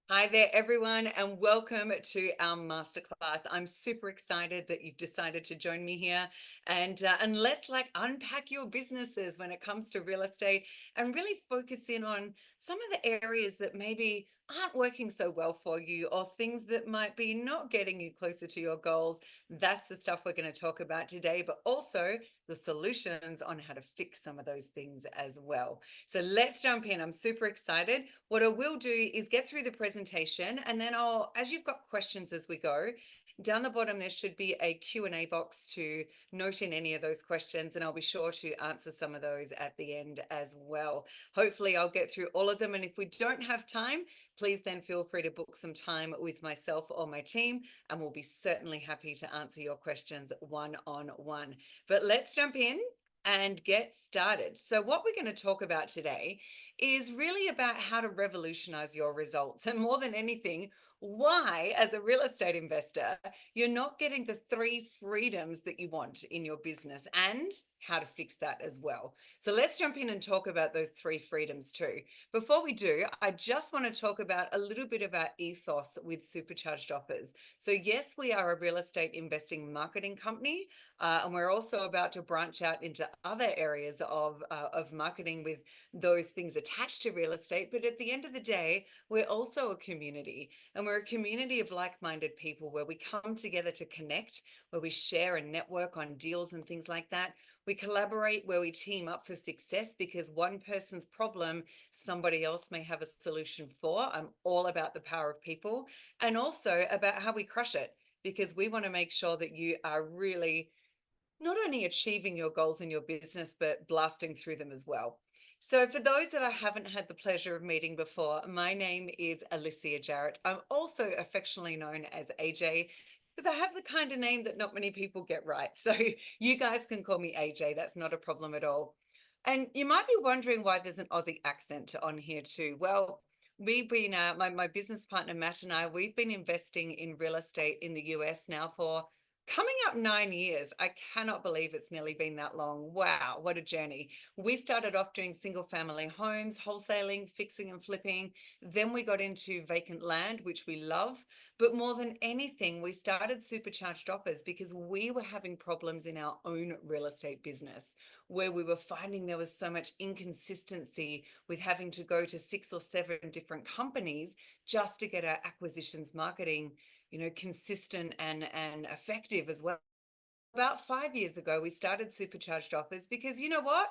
Hi there, everyone, and welcome to our masterclass. I'm super excited that you've decided to join me here, and let's unpack your businesses when it comes to real estate, and really focus in on some of the areas that maybe aren't working so well for you, or things that might be not getting you closer to your goals. That's the stuff we're going to talk about today, but also the solutions on how to fix some of those things as well. So let's jump in. I'm super excited. What I will do is get through the presentation, and then as you've got questions as we go, down the bottom there should be a Q&A box to note in any of those questions, and I'll be sure to answer some of those at the end as well. Hopefully I'll get through all of them, and if we don't have time, please then feel free to book some time with myself or my team, and we'll be certainly happy to answer your questions one-on-one. But let's jump in and get started. So what we're going to talk about today is really about how to revolutionize your results. And more than anything, why, as a real estate investor, you're not getting the three freedoms that you want in your business, and how to fix that as well. So let's jump in and talk about those three freedoms too. Before we do, I just want to talk about a little bit of our ethos with Supercharged offers. So yes, we are a real estate investing marketing company, and we're also about to branch out into other areas of marketing with those things attached to real estate. But at the end of the day, we're also a community, and we're a community of like-minded people where we come together to connect, where we share and network on deals and things like that. We collaborate, where we team up for success, because one person's problem, somebody else may have a solution for. I'm all about the power of people, and also about how we crush it, because we want to make sure that you are really not only achieving your goals in your business, but blasting through them as well. So for those that I haven't had the pleasure of meeting before, my name is Alicia Jarrett. I'm also affectionately known as AJ, because I have the kind of name that not many people get right. So you guys can call me AJ. That's not a problem at all. And you might be wondering why there's an Aussie accent on here too. Well, we've been, my business partner, Matt, and I, we've been investing in real estate in the US now for coming up 9 years. I cannot believe it's nearly been that long. Wow, what a journey. We started off doing single family homes, wholesaling, fixing and flipping. Then we got into vacant land, which we love. But more than anything, we started Supercharged Offers because we were having problems in our own real estate business, where we were finding there was so much inconsistency with having to go to 6 or 7 different companies just to get our acquisitions marketing, consistent and effective as well. About 5 years ago, we started Supercharged Offers because you know what?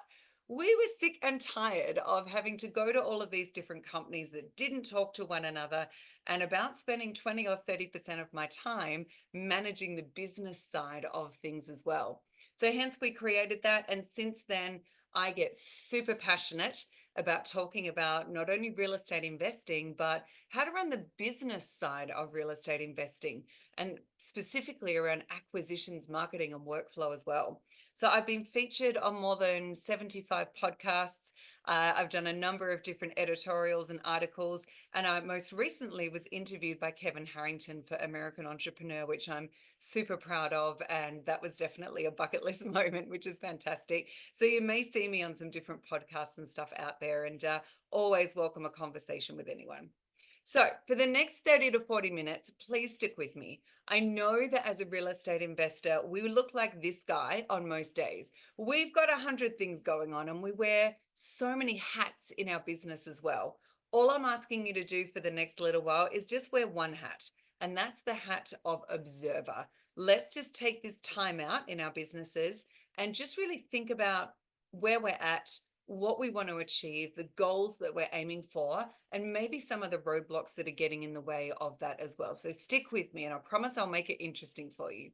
We were sick and tired of having to go to all of these different companies that didn't talk to one another, and about spending 20 or 30% of my time managing the business side of things as well. So hence we created that. And since then, I get super passionate about talking about not only real estate investing, but how to run the business side of real estate investing, and specifically around acquisitions, marketing, and workflow as well. So I've been featured on more than 75 podcasts. I've done a number of different editorials and articles, and I most recently was interviewed by Kevin Harrington for American Entrepreneur, which I'm super proud of, and that was definitely a bucket list moment, which is fantastic. So you may see me on some different podcasts and stuff out there, and always welcome a conversation with anyone. So for the next 30 to 40 minutes, please stick with me. I know that as a real estate investor, we look like this guy on most days. We've got 100 things going on, and we wear so many hats in our business as well. All I'm asking you to do for the next little while is just wear one hat, and that's the hat of observer. Let's just take this time out in our businesses and just really think about where we're at, what we want to achieve, the goals that we're aiming for, and maybe some of the roadblocks that are getting in the way of that as well. So stick with me, and I promise I'll make it interesting for you.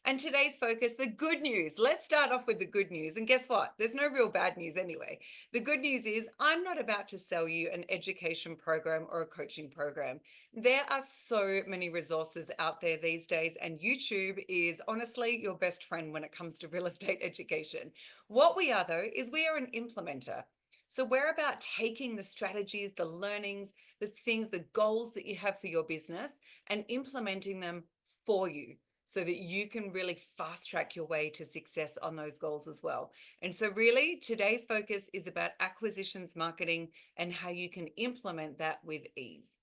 And today's focus, the good news. Let's start off with the good news. And guess what? There's no real bad news anyway. The good news is I'm not about to sell you an education program or a coaching program. There are so many resources out there these days, and YouTube is honestly your best friend when it comes to real estate education. What we are, though, is we are an implementer. So we're about taking the strategies, the learnings, the things, the goals that you have for your business, and implementing them for you, so that you can really fast track your way to success on those goals as well. And so really today's focus is about acquisitions marketing and how you can implement that with ease.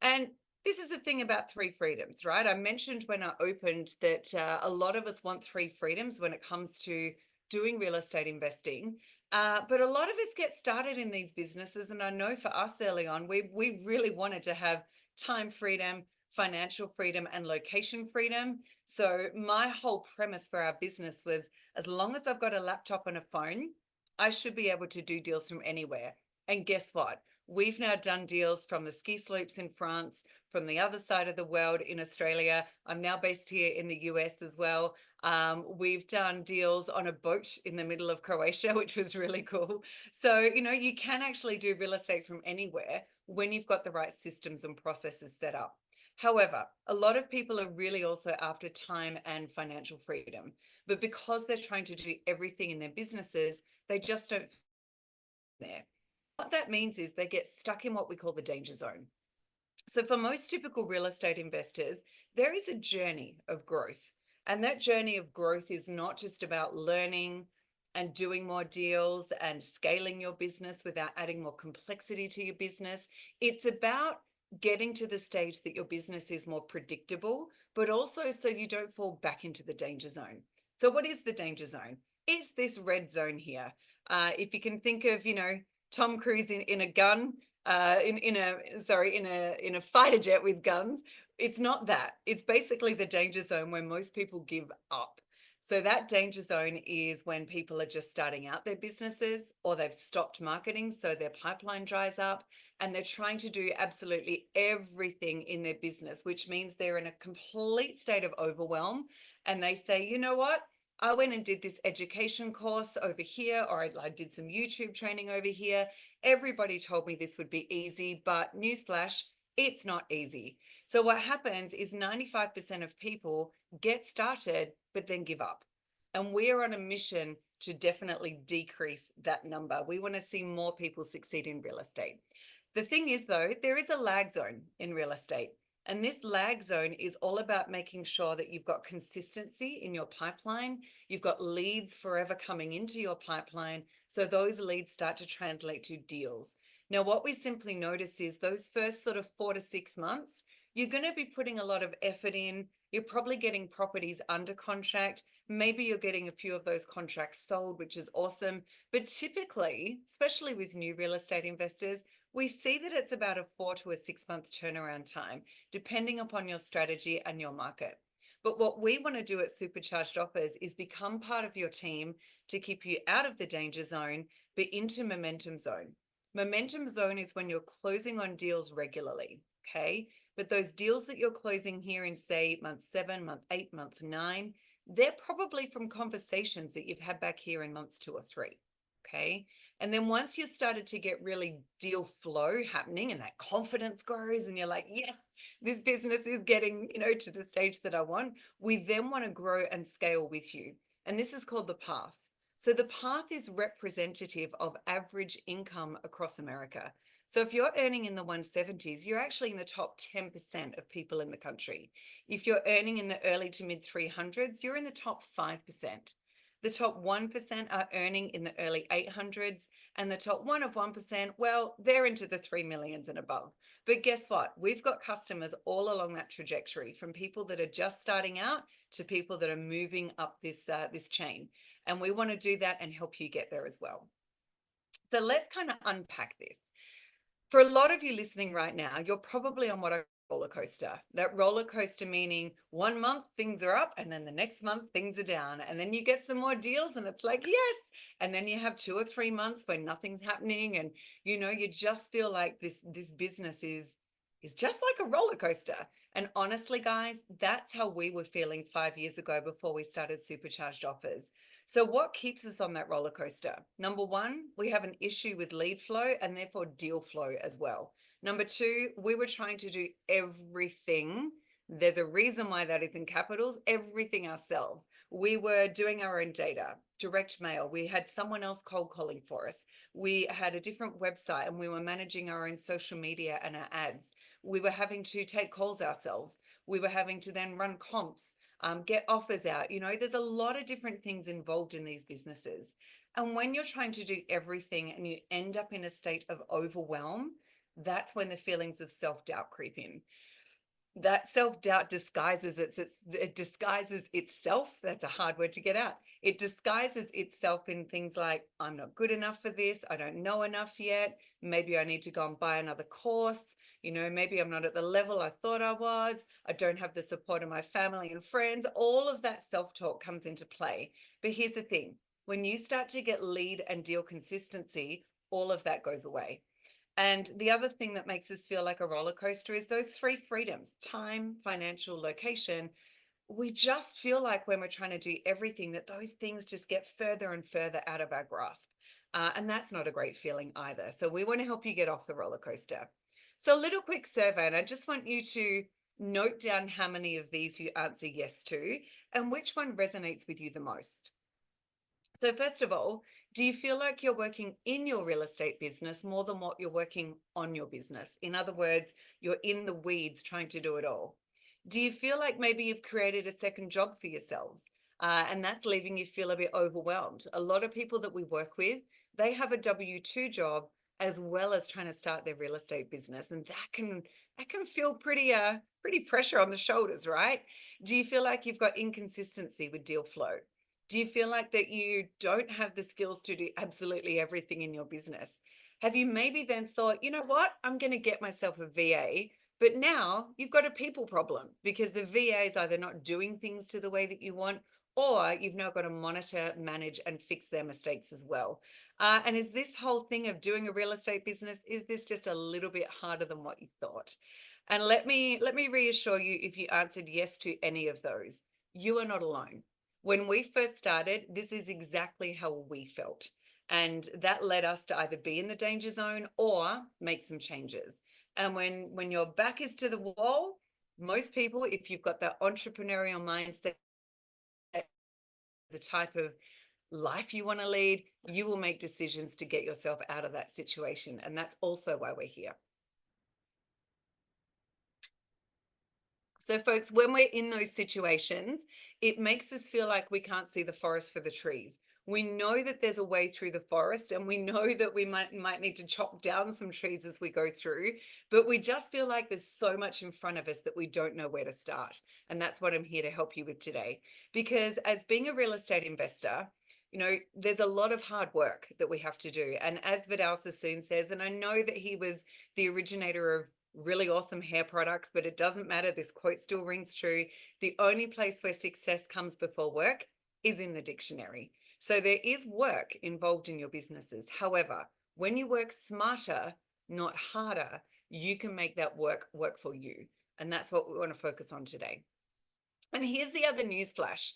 And this is the thing about three freedoms, right? I mentioned when I opened that a lot of us want three freedoms when it comes to doing real estate investing. But a lot of us get started in these businesses. And I know for us early on, we really wanted to have time freedom, financial freedom, and location freedom. So my whole premise for our business was, as long as I've got a laptop and a phone, I should be able to do deals from anywhere. And guess what? We've now done deals from the ski slopes in France, from the other side of the world in Australia. I'm now based here in the US as well. We've done deals on a boat in the middle of Croatia, which was really cool. So, you can actually do real estate from anywhere when you've got the right systems and processes set up. However, a lot of people are really also after time and financial freedom. But because they're trying to do everything in their businesses, they just don't there. What that means is they get stuck in what we call the danger zone. So, for most typical real estate investors, there is a journey of growth. And that journey of growth is not just about learning and doing more deals and scaling your business without adding more complexity to your business. It's about getting to the stage that your business is more predictable, but also so you don't fall back into the danger zone. So, what is the danger zone? It's this red zone here. If you can think of, Tom Cruise in a gun, in a fighter jet with guns. It's not that. It's basically the danger zone where most people give up. So that danger zone is when people are just starting out their businesses, or they've stopped marketing, so their pipeline dries up, and they're trying to do absolutely everything in their business, which means they're in a complete state of overwhelm. And they say, you know what? I went and did this education course over here, or I did some YouTube training over here. Everybody told me this would be easy, but newsflash, it's not easy. So what happens is 95% of people get started, but then give up. And we're on a mission to definitely decrease that number. We want to see more people succeed in real estate. The thing is, though, there is a lag zone in real estate. And this lag zone is all about making sure that you've got consistency in your pipeline. You've got leads forever coming into your pipeline. So those leads start to translate to deals. Now, what we simply notice is those first sort of 4 to 6 months, you're going to be putting a lot of effort in. You're probably getting properties under contract. Maybe you're getting a few of those contracts sold, which is awesome. But typically, especially with new real estate investors, we see that it's about a 4 to 6 month turnaround time, depending upon your strategy and your market. But what we want to do at Supercharged Offers is become part of your team to keep you out of the danger zone, but into momentum zone. Momentum zone is when you're closing on deals regularly, okay? But those deals that you're closing here in, say, month 7, month 8, month 9, they're probably from conversations that you've had back here in months 2 or 3, okay? And then once you started to get really deal flow happening and that confidence grows and you're like, yes, this business is getting, to the stage that I want, we then want to grow and scale with you. And this is called the path. So the path is representative of average income across America. So if you're earning in the 170s, you're actually in the top 10% of people in the country. If you're earning in the early to mid 300s, you're in the top 5%. The top 1% are earning in the early 800s, and the top 1%, well, they're into the 3 millions and above. But guess what? We've got customers all along that trajectory, from people that are just starting out to people that are moving up this chain. And we want to do that and help you get there as well. So let's kind of unpack this. For a lot of you listening right now, you're probably on what I roller coaster. That roller coaster meaning 1 month things are up and then the next month things are down. And then you get some more deals and it's like, yes. And then you have 2 or 3 months where nothing's happening. And you just feel like this business is just like a roller coaster. And honestly, guys, that's how we were feeling 5 years ago before we started Supercharged Offers. So what keeps us on that roller coaster? Number one, we have an issue with lead flow and therefore deal flow as well. Number two, we were trying to do everything. There's a reason why that is in capitals, everything ourselves. We were doing our own data, direct mail. We had someone else cold calling for us. We had a different website and we were managing our own social media and our ads. We were having to take calls ourselves. We were having to then run comps. Get offers out. There's a lot of different things involved in these businesses. And when you're trying to do everything and you end up in a state of overwhelm, that's when the feelings of self-doubt creep in. That self-doubt it disguises itself. That's a hard word to get out. It disguises itself in things like, I'm not good enough for this, I don't know enough yet, maybe I need to go and buy another course, maybe I'm not at the level I thought I was, I don't have the support of my family and friends. All of that self-talk comes into play. But here's the thing: when you start to get lead and deal consistency, all of that goes away. And the other thing that makes us feel like a roller coaster is those three freedoms: time, financial, location. We just feel like when we're trying to do everything, that those things just get further and further out of our grasp. And that's not a great feeling either. So we want to help you get off the roller coaster. So a little quick survey, and I just want you to note down how many of these you answer yes to and which one resonates with you the most. So first of all, do you feel like you're working in your real estate business more than what you're working on your business? In other words, you're in the weeds trying to do it all. Do you feel like maybe you've created a second job for yourselves, and that's leaving you feel a bit overwhelmed? A lot of people that we work with, they have a W-2 job as well as trying to start their real estate business, and that can feel pretty pressure on the shoulders, right? Do you feel like you've got inconsistency with deal flow? Do you feel like that you don't have the skills to do absolutely everything in your business? Have you maybe then thought, you know what, I'm going to get myself a VA, but now you've got a people problem because the VA is either not doing things to the way that you want, or you've now got to monitor, manage, and fix their mistakes as well. And is this whole thing of doing a real estate business, is this just a little bit harder than what you thought? And let me reassure you, if you answered yes to any of those, you are not alone. When we first started, this is exactly how we felt. And that led us to either be in the danger zone or make some changes. And when your back is to the wall, most people, if you've got that entrepreneurial mindset, the type of life you want to lead, you will make decisions to get yourself out of that situation. And that's also why we're here. So folks, when we're in those situations, it makes us feel like we can't see the forest for the trees. We know that there's a way through the forest, and we know that we might need to chop down some trees as we go through, but we just feel like there's so much in front of us that we don't know where to start. And that's what I'm here to help you with today. Because as being a real estate investor, there's a lot of hard work that we have to do. And as Vidal Sassoon says, and I know that he was the originator of really awesome hair products, but it doesn't matter. This quote still rings true. The only place where success comes before work is in the dictionary. So there is work involved in your businesses. However, when you work smarter, not harder, you can make that work for you. And that's what we want to focus on today. And here's the other news flash.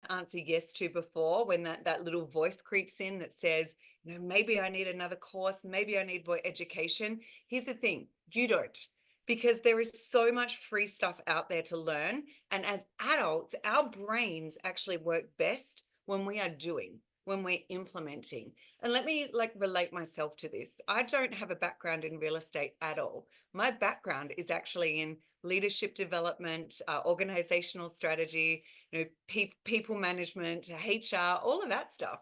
Answer yes to before, when that little voice creeps in that says, maybe I need another course, maybe I need more education. Here's the thing: you don't, because there is so much free stuff out there to learn. And as adults, our brains actually work best when we are doing, when we're implementing. And let me relate myself to this. I don't have a background in real estate at all. My background is actually in leadership development, organizational strategy, people management, HR, all of that stuff.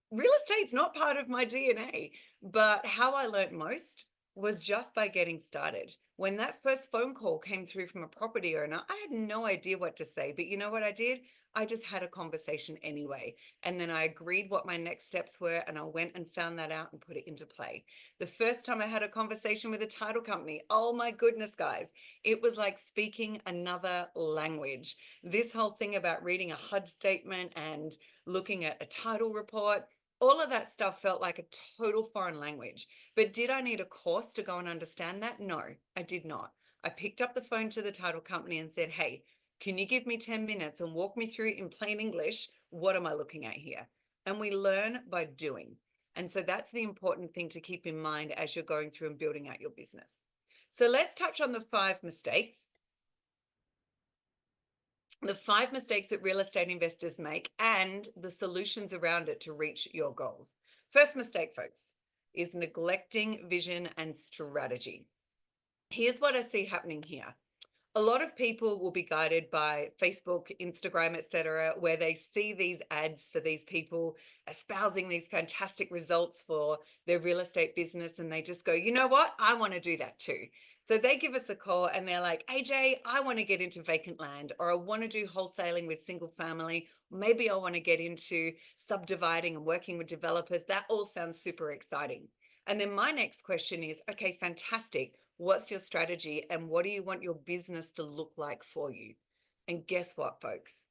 Real estate's not part of my DNA, but how I learned most was just by getting started. When that first phone call came through from a property owner, I had no idea what to say, but you know what I did? I just had a conversation anyway. And then I agreed what my next steps were, and I went and found that out and put it into play. The first time I had a conversation with a title company, oh my goodness, guys, it was like speaking another language. This whole thing about reading a HUD statement and looking at a title report, all of that stuff felt like a total foreign language. But did I need a course to go and understand that? No, I did not. I picked up the phone to the title company and said, hey, can you give me 10 minutes and walk me through in plain English, what am I looking at here? And we learn by doing. And so that's the important thing to keep in mind as you're going through and building out your business. So let's touch on the 5 mistakes. The 5 mistakes that real estate investors make and the solutions around it to reach your goals. First mistake, folks, is neglecting vision and strategy. Here's what I see happening here. A lot of people will be guided by Facebook, Instagram, etc., where they see these ads for these people espousing these fantastic results for their real estate business. And they just go, you know what? I want to do that too. So they give us a call and they're like, AJ, I want to get into vacant land, or I want to do wholesaling with single family. Maybe I want to get into subdividing and working with developers. That all sounds super exciting. And then my next question is, okay, fantastic. What's your strategy and what do you want your business to look like for you? And guess what, folks?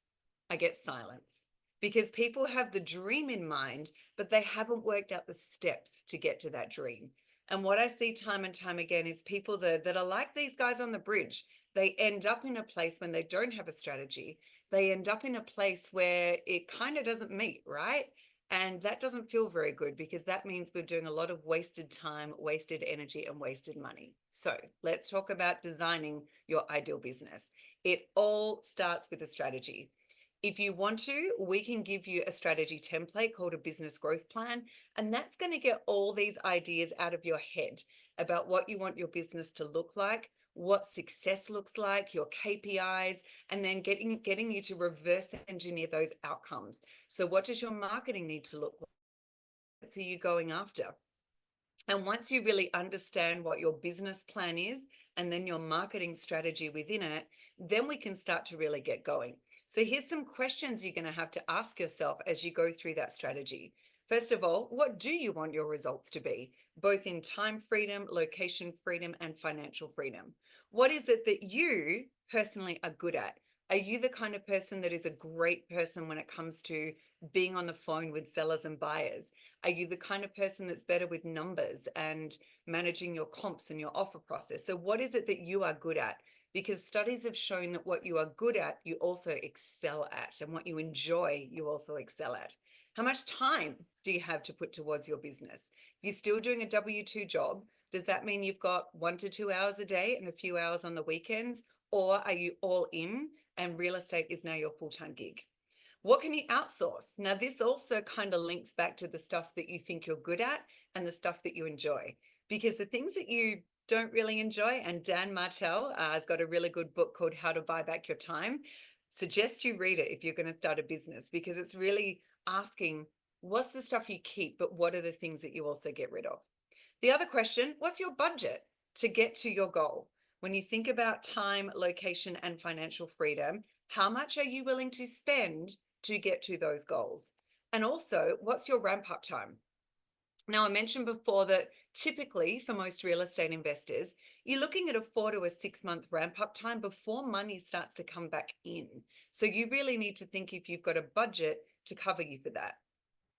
I get silence because people have the dream in mind, but they haven't worked out the steps to get to that dream. And what I see time and time again is people that are like these guys on the bridge. They end up in a place when they don't have a strategy. They end up in a place where it kind of doesn't meet, right? And that doesn't feel very good because that means we're doing a lot of wasted time, wasted energy, and wasted money. So let's talk about designing your ideal business. It all starts with a strategy. If you want to, we can give you a strategy template called a business growth plan. And that's going to get all these ideas out of your head about what you want your business to look like, what success looks like, your KPIs, and then getting you to reverse engineer those outcomes. So what does your marketing need to look like? What are you going after? And once you really understand what your business plan is and then your marketing strategy within it, then we can start to really get going. So here's some questions you're going to have to ask yourself as you go through that strategy. First of all, what do you want your results to be, both in time freedom, location freedom, and financial freedom? What is it that you personally are good at? Are you the kind of person that is a great person when it comes to being on the phone with sellers and buyers? Are you the kind of person that's better with numbers and managing your comps and your offer process? So what is it that you are good at? Because studies have shown that what you are good at, you also excel at, and what you enjoy, you also excel at. How much time do you have to put towards your business? If you're still doing a W-2 job, does that mean you've got 1 to 2 hours a day and a few hours on the weekends? Or are you all in and real estate is now your full-time gig? What can you outsource? Now, this also kind of links back to the stuff that you think you're good at and the stuff that you enjoy. Because the things that you don't really enjoy, and Dan Martell has got a really good book called How to Buy Back Your Time. Suggest you read it if you're going to start a business, because it's really asking, what's the stuff you keep, but what are the things that you also get rid of? The other question, what's your budget to get to your goal? When you think about time, location, and financial freedom, how much are you willing to spend to get to those goals? And also, what's your ramp up time? Now, I mentioned before that typically for most real estate investors, you're looking at a 4 to a 6 month ramp up time before money starts to come back in. So you really need to think if you've got a budget to cover you for that.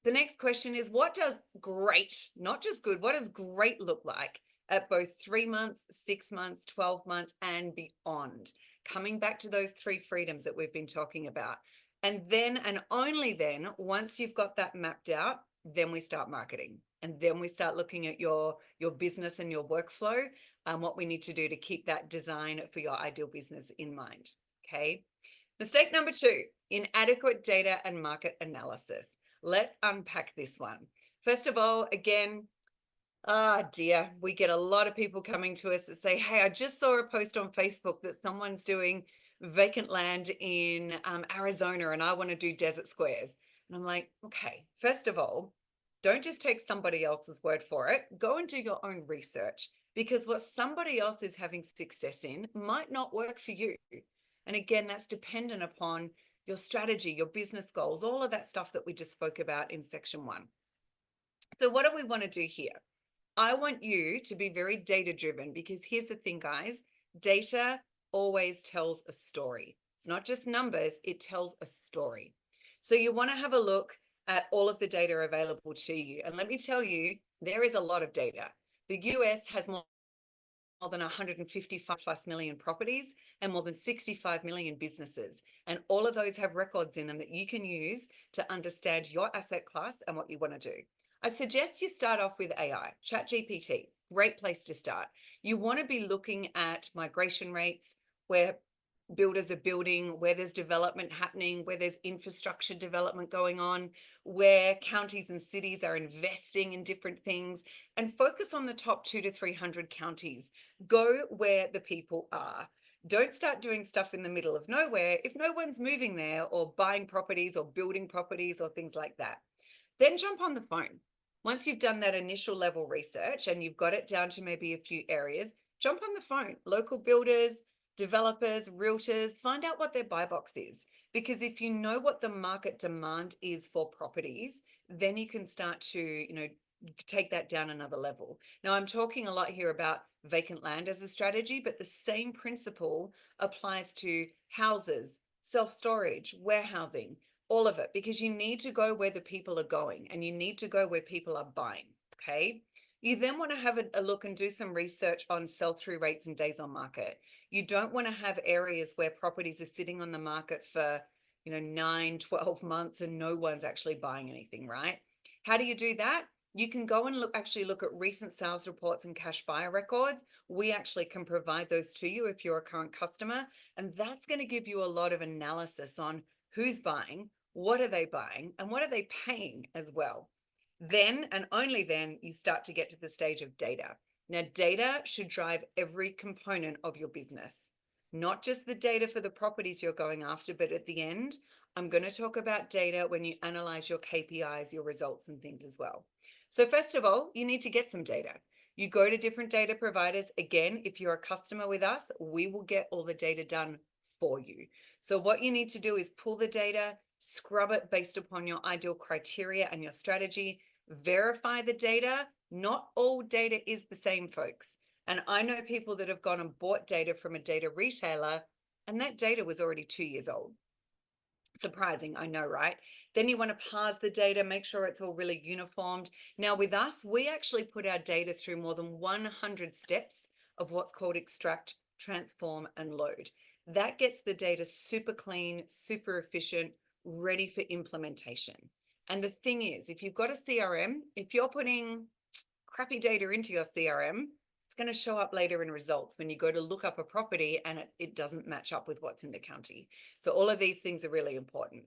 The next question is, what does great, not just good, what does great look like at both 3 months, 6 months, 12 months, and beyond? Coming back to those 3 freedoms that we've been talking about. And then, and only then, once you've got that mapped out, then we start marketing. And then we start looking at your business and your workflow, what we need to do to keep that design for your ideal business in mind. Okay. Mistake number 2, inadequate data and market analysis. Let's unpack this one. First of all, again, dear, we get a lot of people coming to us that say, hey, I just saw a post on Facebook that someone's doing vacant land in Arizona and I want to do desert squares. And I'm like, okay, first of all, don't just take somebody else's word for it. Go and do your own research, because what somebody else is having success in might not work for you. And again, that's dependent upon your strategy, your business goals, all of that stuff that we just spoke about in section 1. So what do we want to do here? I want you to be very data driven, because here's the thing, guys, data always tells a story. It's not just numbers, it tells a story. So you want to have a look at all of the data available to you. And let me tell you, there is a lot of data. The US has more than 155 plus million properties and more than 65 million businesses. And all of those have records in them that you can use to understand your asset class and what you want to do. I suggest you start off with AI, ChatGPT, great place to start. You want to be looking at migration rates, where builders are building, where there's development happening, where there's infrastructure development going on, where counties and cities are investing in different things, and focus on the top 200 to 300 counties. Go where the people are. Don't start doing stuff in the middle of nowhere if no one's moving there or buying properties or building properties or things like that. Then jump on the phone. Once you've done that initial level research and you've got it down to maybe a few areas, jump on the phone. Local builders, developers, realtors, find out what their buy box is. Because if you know what the market demand is for properties, then you can start to, take that down another level. Now, I'm talking a lot here about vacant land as a strategy, but the same principle applies to houses, self-storage, warehousing, all of it, because you need to go where the people are going and you need to go where people are buying. Okay. You then want to have a look and do some research on sell-through rates and days on market. You don't want to have areas where properties are sitting on the market for 9, 12 months and no one's actually buying anything, right? How do you do that? You can go and actually look at recent sales reports and cash buyer records. We actually can provide those to you if you're a current customer. And that's going to give you a lot of analysis on who's buying, what are they buying, and what are they paying as well. Then, and only then, you start to get to the stage of data. Now, data should drive every component of your business, not just the data for the properties you're going after, but at the end, I'm going to talk about data when you analyze your KPIs, your results, and things as well. So first of all, you need to get some data. You go to different data providers. Again, if you're a customer with us, we will get all the data done for you. So what you need to do is pull the data, scrub it based upon your ideal criteria and your strategy, verify the data. Not all data is the same, folks. And I know people that have gone and bought data from a data retailer, and that data was already 2 years old. Surprising, I know, right? Then you want to parse the data, make sure it's all really uniformed. Now with us, we actually put our data through more than 100 steps of what's called extract, transform, and load. That gets the data super clean, super efficient, ready for implementation. And the thing is, if you've got a CRM, if you're putting crappy data into your CRM, it's going to show up later in results when you go to look up a property and it doesn't match up with what's in the county. So all of these things are really important.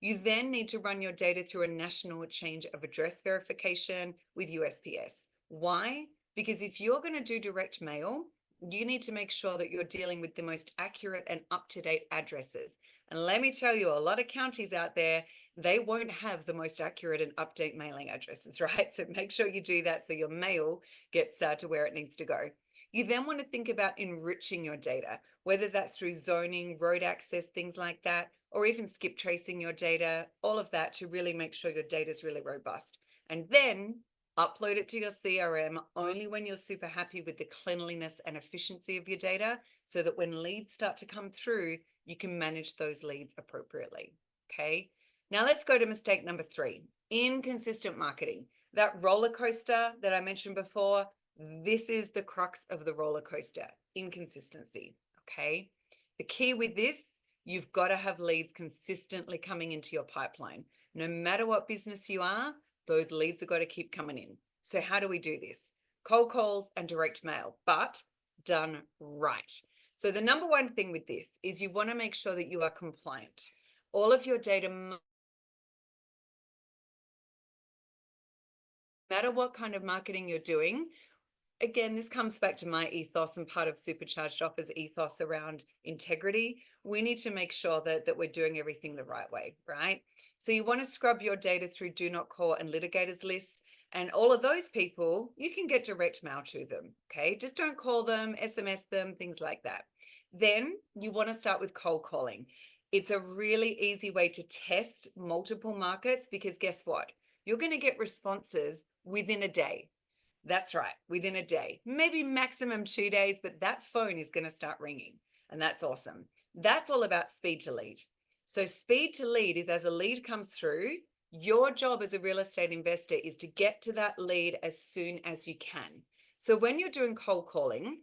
You then need to run your data through a national change of address verification with USPS. Why? Because if you're going to do direct mail, you need to make sure that you're dealing with the most accurate and up-to-date addresses. And let me tell you, a lot of counties out there, they won't have the most accurate and update mailing addresses, right? So make sure you do that so your mail gets to where it needs to go. You then want to think about enriching your data, whether that's through zoning, road access, things like that, or even skip tracing your data, all of that to really make sure your data is really robust. And then upload it to your CRM only when you're super happy with the cleanliness and efficiency of your data, so that when leads start to come through, you can manage those leads appropriately. Okay. Now let's go to mistake number 3, inconsistent marketing. That roller coaster that I mentioned before, this is the crux of the roller coaster, inconsistency. Okay. The key with this, you've got to have leads consistently coming into your pipeline. No matter what business you are, those leads have got to keep coming in. So how do we do this? Cold calls and direct mail, but done right. So the number one thing with this is you want to make sure that you are compliant. All of your data, no matter what kind of marketing you're doing, again, this comes back to my ethos, and part of Supercharged offers ethos around integrity. We need to make sure that we're doing everything the right way, right? So you want to scrub your data through do not call and litigators lists. And all of those people, you can get direct mail to them, okay? Just don't call them, SMS them, things like that. Then you want to start with cold calling. It's a really easy way to test multiple markets, because guess what? You're going to get responses within a day. That's right, within a day, maybe maximum 2 days, but that phone is going to start ringing, and that's awesome. That's all about speed to lead. So speed to lead is, as a lead comes through, your job as a real estate investor is to get to that lead as soon as you can. So when you're doing cold calling,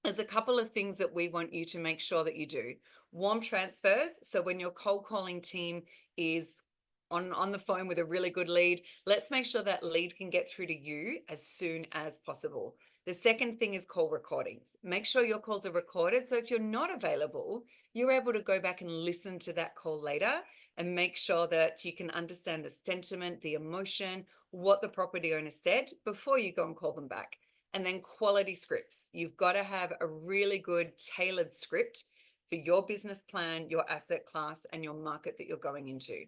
there's a couple of things that we want you to make sure that you do. Warm transfers. So when your cold calling team is on the phone with a really good lead, let's make sure that lead can get through to you as soon as possible. The second thing is call recordings. Make sure your calls are recorded. So if you're not available, you're able to go back and listen to that call later and make sure that you can understand the sentiment, the emotion, what the property owner said before you go and call them back. and then quality scripts. You've got to have a really good tailored script for your business plan, your asset class, and your market that you're going into.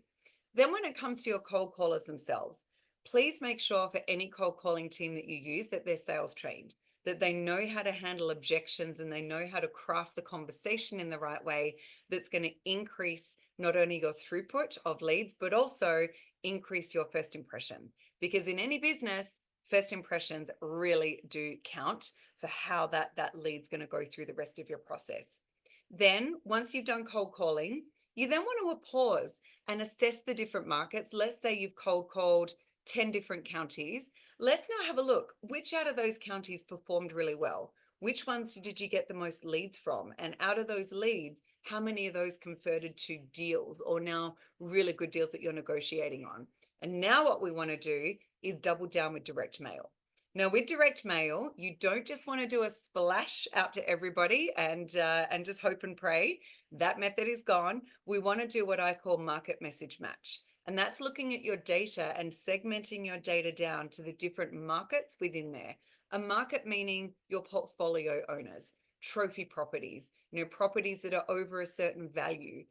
Then when it comes to your cold callers themselves, please make sure for any cold calling team that you use that they're sales trained, that they know how to handle objections and they know how to craft the conversation in the right way that's going to increase not only your throughput of leads, but also increase your first impression. Because in any business, first impressions really do count for how that lead's going to go through the rest of your process. Then once you've done cold calling, you then want to pause and assess the different markets. Let's say you've cold called 10 different counties. Let's now have a look. Which out of those counties performed really well? Which ones did you get the most leads from? And out of those leads, how many of those converted to deals or now really good deals that you're negotiating on? And now what we want to do is double down with direct mail. Now with direct mail, you don't just want to do a splash out to everybody and just hope and pray. That method is gone. We want to do what I call market message match. And that's looking at your data and segmenting your data down to the different markets within there. A market meaning your portfolio owners, trophy properties, properties that are over a certain value,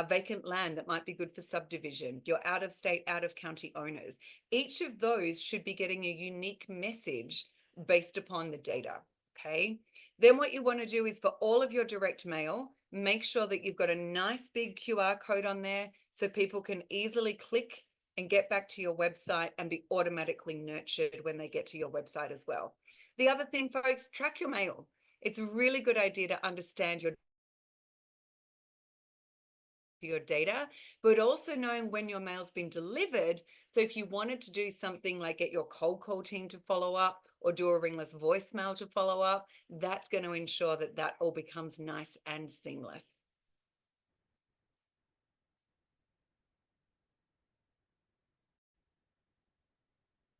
vacant land that might be good for subdivision, your out of state, out of county owners. Each of those should be getting a unique message based upon the data. Okay. Then what you want to do is for all of your direct mail, make sure that you've got a nice big QR code on there so people can easily click and get back to your website and be automatically nurtured when they get to your website as well. The other thing, folks, track your mail. It's a really good idea to understand your data, but also knowing when your mail's been delivered. So if you wanted to do something like get your cold call team to follow up or do a ringless voicemail to follow up, that's going to ensure that that all becomes nice and seamless.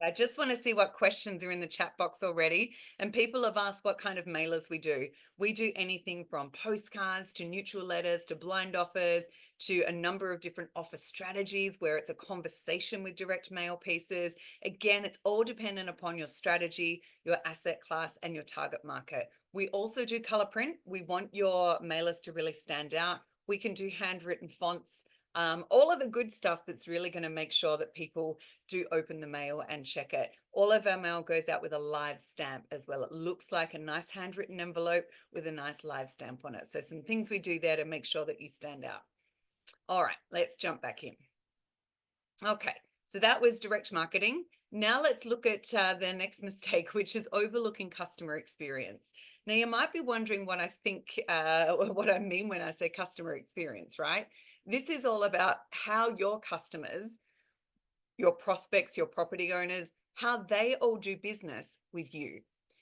I just want to see what questions are in the chat box already. And people have asked what kind of mailers we do. We do anything from postcards to neutral letters to blind offers to a number of different offer strategies where it's a conversation with direct mail pieces. Again, it's all dependent upon your strategy, your asset class, and your target market. We also do color print. We want your mailers to really stand out. We can do handwritten fonts. All of the good stuff that's really going to make sure that people do open the mail and check it. All of our mail goes out with a live stamp as well. It looks like a nice handwritten envelope with a nice live stamp on it. So some things we do there to make sure that you stand out. All right, let's jump back in. Okay, so that was direct marketing. Now let's look at the next mistake, which is overlooking customer experience. Now you might be wondering what I think, what I mean when I say customer experience, right? This is all about how your customers, your prospects, your property owners, how they all do business with you.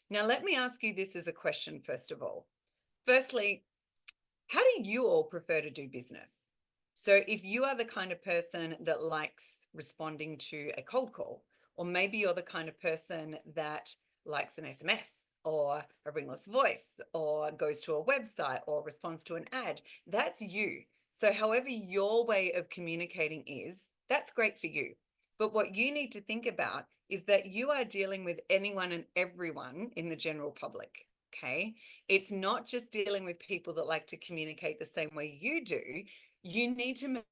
Now, let me ask you this as a question, first of all. Firstly, how do you all prefer to do business? So if you are the kind of person that likes responding to a cold call, or maybe you're the kind of person that likes an SMS or a ringless voice or goes to a website or responds to an ad, that's you. So however your way of communicating is, that's great for you. But what you need to think about is that you are dealing with anyone and everyone in the general public, okay? It's not just dealing with people that like to communicate the same way you do. You need to make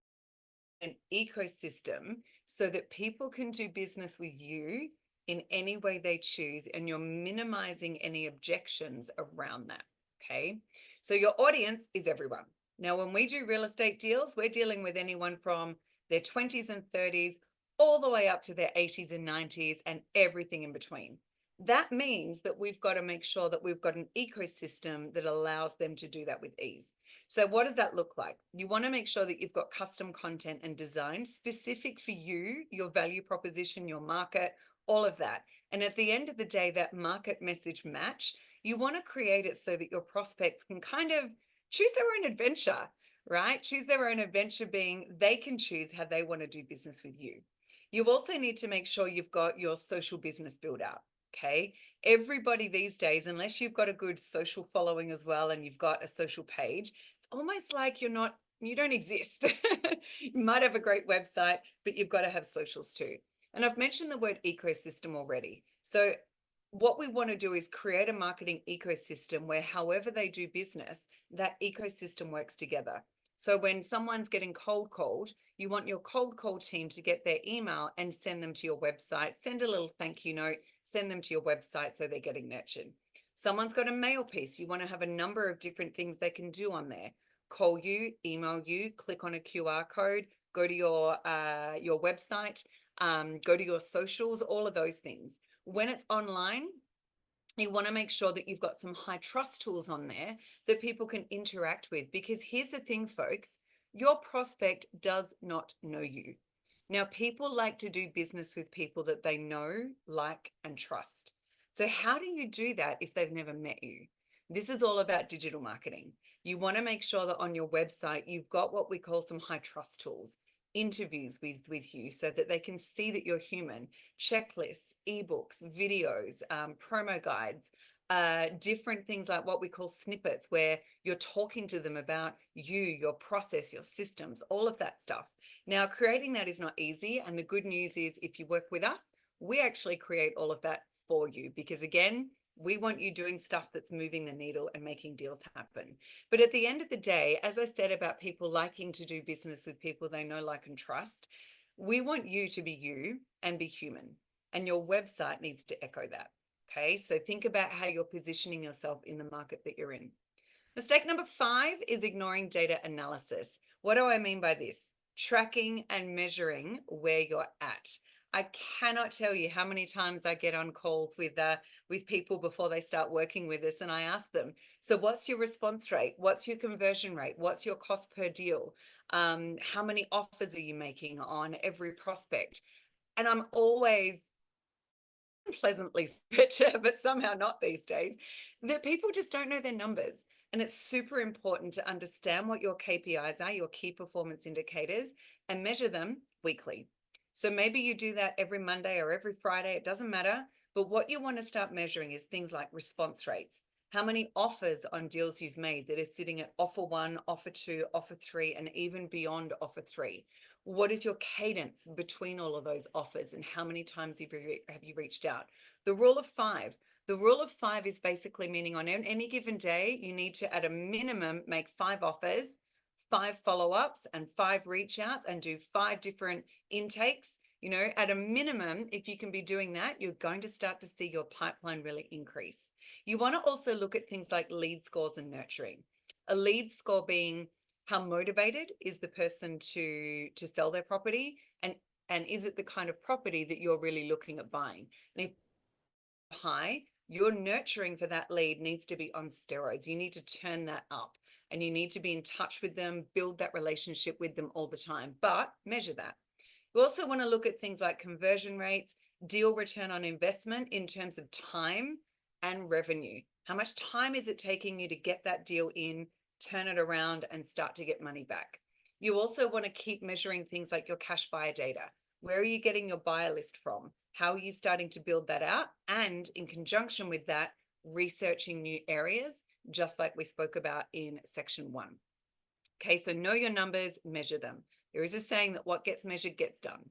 an ecosystem so that people can do business with you in any way they choose, and you're minimizing any objections around that, okay? So your audience is everyone. Now, when we do real estate deals, we're dealing with anyone from their 20s and 30s all the way up to their 80s and 90s and everything in between. That means that we've got to make sure that we've got an ecosystem that allows them to do that with ease. So what does that look like? You want to make sure that you've got custom content and design specific for you, your value proposition, your market, all of that. And at the end of the day, that market message match, you want to create it so that your prospects can kind of choose their own adventure, right? Choose their own adventure being they can choose how they want to do business with you. You also need to make sure you've got your social business built out, okay? Everybody these days, unless you've got a good social following as well and you've got a social page, it's almost like you don't exist. You might have a great website, but you've got to have socials too. And I've mentioned the word ecosystem already. So what we want to do is create a marketing ecosystem where however they do business, that ecosystem works together. So when someone's getting cold called, you want your cold call team to get their email and send them to your website, send a little thank you note, send them to your website so they're getting nurtured. Someone's got a mail piece. You want to have a number of different things they can do on there. Call you, email you, click on a QR code, go to your website, go to your socials, all of those things. When it's online, you want to make sure that you've got some high trust tools on there that people can interact with. Because here's the thing, folks, your prospect does not know you. Now, people like to do business with people that they know, like, and trust. So, how do you do that if they've never met you? This is all about digital marketing. You want to make sure that on your website, you've got what we call some high trust tools, interviews with you so that they can see that you're human, checklists, ebooks, videos, promo guides, different things like what we call snippets, where you're talking to them about you, your process, your systems, all of that stuff. Now, creating that is not easy. And the good news is if you work with us, we actually create all of that for you because, again, we want you doing stuff that's moving the needle and making deals happen. But at the end of the day, as I said about people liking to do business with people they know, like, and trust, we want you to be you and be human. And your website needs to echo that. Okay. So think about how you're positioning yourself in the market that you're in. Mistake number 5 is ignoring data analysis. What do I mean by this? Tracking and measuring where you're at. I cannot tell you how many times I get on calls with people before they start working with us, and I ask them, so what's your response rate? What's your conversion rate? What's your cost per deal? How many offers are you making on every prospect? And I'm always pleasantly bitter, but somehow not these days, that people just don't know their numbers. And it's super important to understand what your KPIs are, your key performance indicators, and measure them weekly. So maybe you do that every Monday or every Friday, it doesn't matter. But what you want to start measuring is things like response rates. How many offers on deals you've made that are sitting at offer 1, offer 2, offer 3, and even beyond offer 3? What is your cadence between all of those offers, and how many times have you reached out? The rule of 5. The rule of 5 is basically meaning on any given day, you need to, at a minimum, make 5 offers, 5 follow-ups, and 5 reach outs, and do 5 different intakes. You know, at a minimum, if you can be doing that, you're going to start to see your pipeline really increase. You want to also look at things like lead scores and nurturing. A lead score being how motivated is the person to sell their property, and is it the kind of property that you're really looking at buying? And if high, your nurturing for that lead needs to be on steroids. You need to turn that up, and you need to be in touch with them, build that relationship with them all the time, but measure that. You also want to look at things like conversion rates, deal return on investment in terms of time and revenue. How much time is it taking you to get that deal in, turn it around, and start to get money back? You also want to keep measuring things like your cash buyer data. Where are you getting your buyer list from? How are you starting to build that out? And in conjunction with that, researching new areas, just like we spoke about in section 1. Okay, so know your numbers, measure them. There is a saying that what gets measured gets done.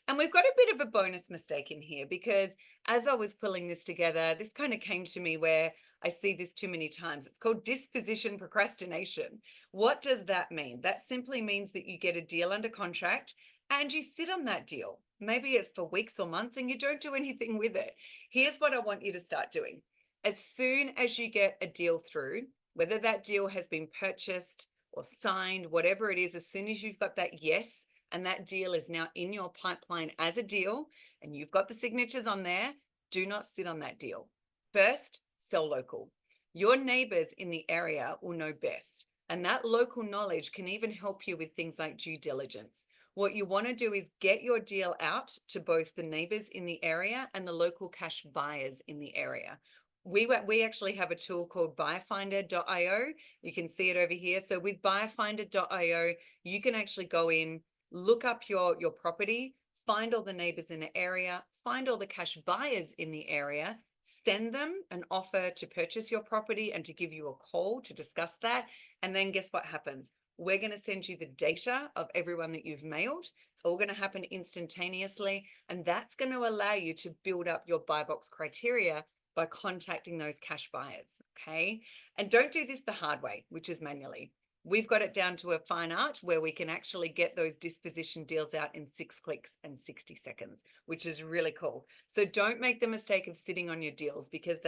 And we've got a bit of a bonus mistake in here, because as I was pulling this together, this kind of came to me where I see this too many times. It's called disposition procrastination. What does that mean? That simply means that you get a deal under contract and you sit on that deal. Maybe it's for weeks or months and you don't do anything with it. Here's what I want you to start doing. As soon as you get a deal through, whether that deal has been purchased or signed, whatever it is, as soon as you've got that yes, and that deal is now in your pipeline as a deal, and you've got the signatures on there, do not sit on that deal. First, sell local. Your neighbors in the area will know best, and that local knowledge can even help you with things like due diligence. What you want to do is get your deal out to both the neighbors in the area and the local cash buyers in the area. We actually have a tool called buyerfinder.io. You can see it over here. So with buyerfinder.io, you can actually go in, look up your property, find all the neighbors in the area, find all the cash buyers in the area, send them an offer to purchase your property and to give you a call to discuss that. And then guess what happens? We're going to send you the data of everyone that you've mailed. It's all going to happen instantaneously. And that's going to allow you to build up your buy box criteria by contacting those cash buyers, okay? And don't do this the hard way, which is manually. We've got it down to a fine art where we can actually get those disposition deals out in 6 clicks and 60 seconds, which is really cool. So don't make the mistake of sitting on your deals, because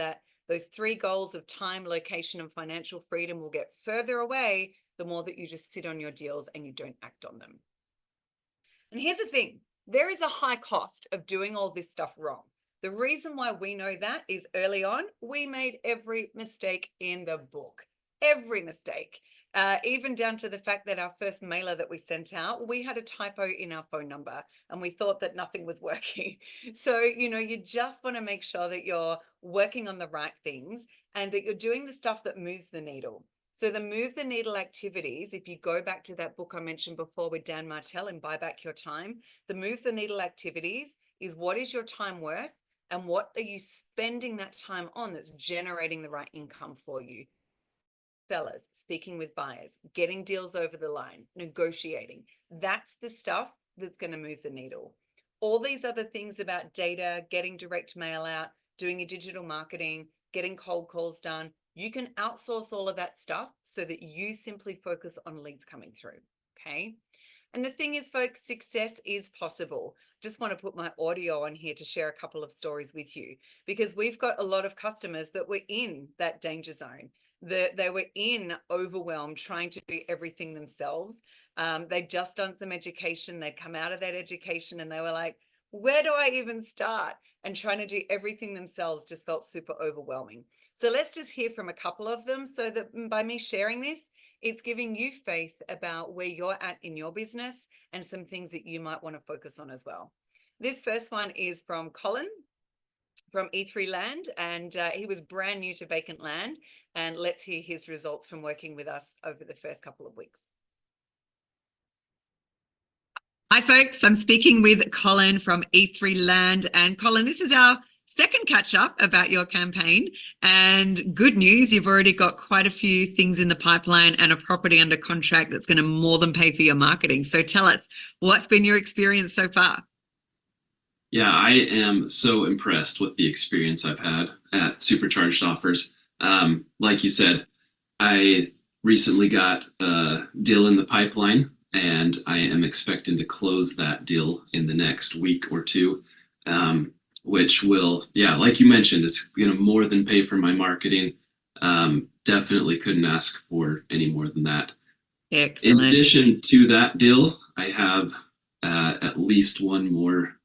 those 3 goals of time, location, and financial freedom will get further away the more that you just sit on your deals and you don't act on them. And here's the thing, there is a high cost of doing all this stuff wrong. The reason why we know that is early on, we made every mistake in the book, every mistake. Even down to the fact that our first mailer that we sent out, we had a typo in our phone number and we thought that nothing was working. So, you just want to make sure that you're working on the right things and that you're doing the stuff that moves the needle. So the move the needle activities, if you go back to that book I mentioned before with Dan Martell and Buy Back Your Time, the move the needle activities is what is your time worth and what are you spending that time on that's generating the right income for you. Sellers, speaking with buyers, getting deals over the line, negotiating. That's the stuff that's going to move the needle. All these other things about data, getting direct mail out, doing your digital marketing, getting cold calls done, you can outsource all of that stuff so that you simply focus on leads coming through, okay? And the thing is, folks, success is possible. Just want to put my audio on here to share a couple of stories with you, because we've got a lot of customers that were in that danger zone. They were in overwhelm, trying to do everything themselves. They'd just done some education. They'd come out of that education and they were like, where do I even start? And trying to do everything themselves just felt super overwhelming. So let's just hear from a couple of them, so that by me sharing this, it's giving you faith about where you're at in your business and some things that you might want to focus on as well. This first one is from Colin from E3 Land, and he was brand new to vacant land. And let's hear his results from working with us over the first couple of weeks. Hi, folks. I'm speaking with Colin from E3 Land. And Colin, this is our second catch up about your campaign. And good news, you've already got quite a few things in the pipeline and a property under contract that's going to more than pay for your marketing. So tell us, what's been your experience so far? Yeah, I am so impressed with the experience I've had at Supercharged Offers. Like you said, I recently got a deal in the pipeline, and I am expecting to close that deal in the next week or two, which will, yeah, like you mentioned, it's going to more than pay for my marketing. Definitely couldn't ask for any more than that. Excellent. In addition to that deal, I have at least one more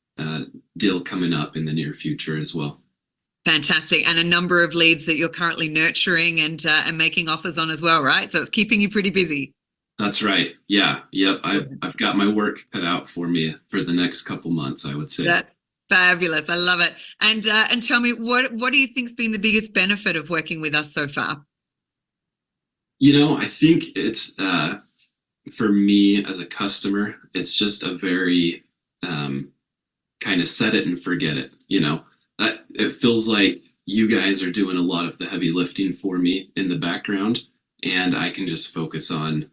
deal coming up in the near future as well. Fantastic. And a number of leads that you're currently nurturing and making offers on as well, right? So it's keeping you pretty busy. That's right. Yeah. Yep. I've got my work cut out for me for the next couple months, I would say. That's fabulous. I love it. And tell me, what do you think's been the biggest benefit of working with us so far? I think it's for me as a customer, it's just a very kind of set it and forget it. That it feels like you guys are doing a lot of the heavy lifting for me in the background, and I can just focus on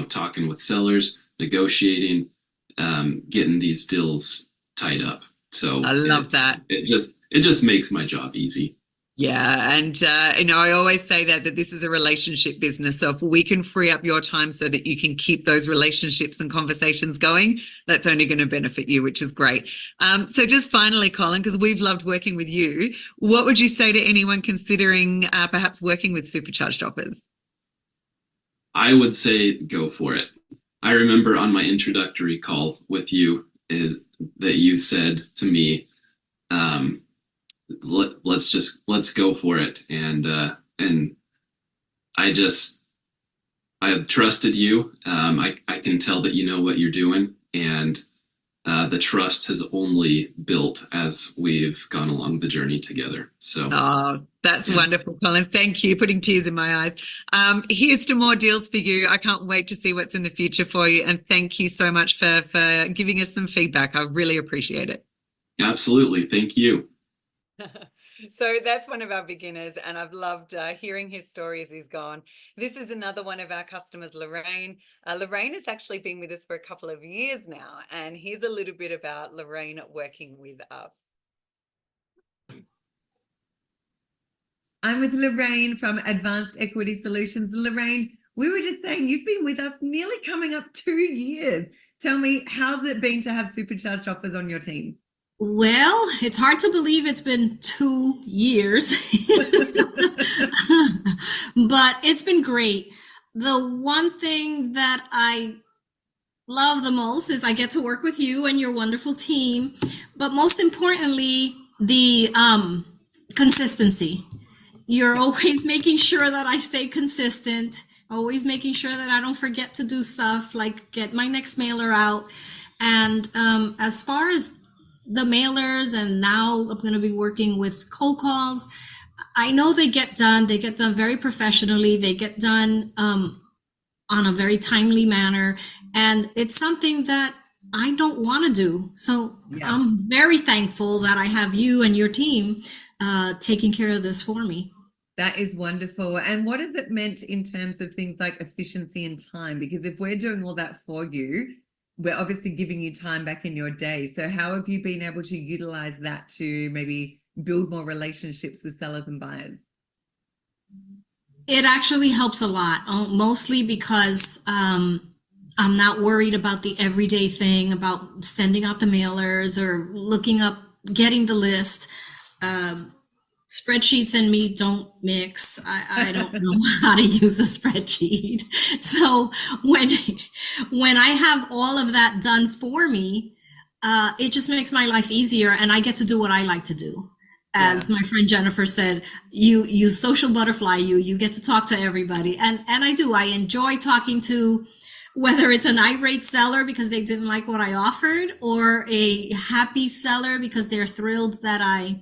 talking with sellers, negotiating, getting these deals tied up. So I love that. It just makes my job easy. Yeah. And, I always say that this is a relationship business. So if we can free up your time so that you can keep those relationships and conversations going, that's only going to benefit you, which is great. So just finally, Colin, because we've loved working with you, what would you say to anyone considering perhaps working with Supercharged Offers? I would say go for it. I remember on my introductory call with you that you said to me, let's go for it, and I trusted you. I can tell that you know what you're doing, and the trust has only built as we've gone along the journey together. So that's wonderful, Colin. Thank you. Putting tears in my eyes. Here's to more deals for you. I can't wait to see what's in the future for you, and thank you so much for giving us some feedback. I really appreciate it. Absolutely. Thank you. So that's one of our beginners, and I've loved hearing his story as he's gone. This is another one of our customers, Lorraine. Lorraine has actually been with us for a couple of years now, and here's a little bit about Lorraine working with us. I'm with Lorraine from Advanced Equity Solutions. Lorraine, we were just saying you've been with us nearly coming up 2 years. Tell me, how's it been to have supercharged offers on your team? Well, it's hard to believe it's been 2 years, but it's been great. The one thing that I love the most is I get to work with you and your wonderful team, but most importantly, the consistency. You're always making sure that I stay consistent, always making sure that I don't forget to do stuff like get my next mailer out. And as far as the mailers, and now I'm going to be working with cold calls, I know they get done. They get done very professionally. They get done on a very timely manner. And it's something that I don't want to do. So Yeah. I'm very thankful that I have you and your team taking care of this for me. That is wonderful. And what has it meant in terms of things like efficiency and time? Because if we're doing all that for you, we're obviously giving you time back in your day. So how have you been able to utilize that to maybe build more relationships with sellers and buyers? It actually helps a lot, mostly because I'm not worried about the everyday thing about sending out the mailers or looking up, getting the list. Spreadsheets and me don't mix. I don't know how to use a spreadsheet. So when I have all of that done for me, it just makes my life easier, and I get to do what I like to do. As my friend Jennifer said, you social butterfly, you get to talk to everybody. And I do. I enjoy talking to, whether it's an irate seller because they didn't like what I offered, or a happy seller because they're thrilled that I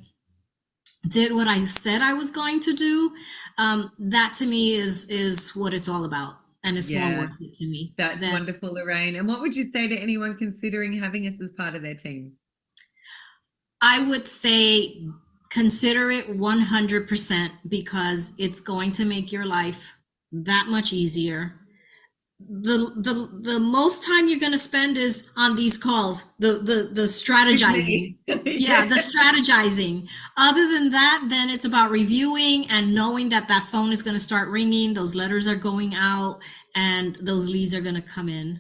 did what I said I was going to do. That to me is what it's all about. And it's more worth it to me. That's wonderful, Lorraine. And what would you say to anyone considering having us as part of their team? I would say consider it 100%, because it's going to make your life that much easier. The most time you're going to spend is on these calls, the strategizing. Yeah, the strategizing. Other than that, then it's about reviewing and knowing that that phone is going to start ringing, those letters are going out, and those leads are going to come in.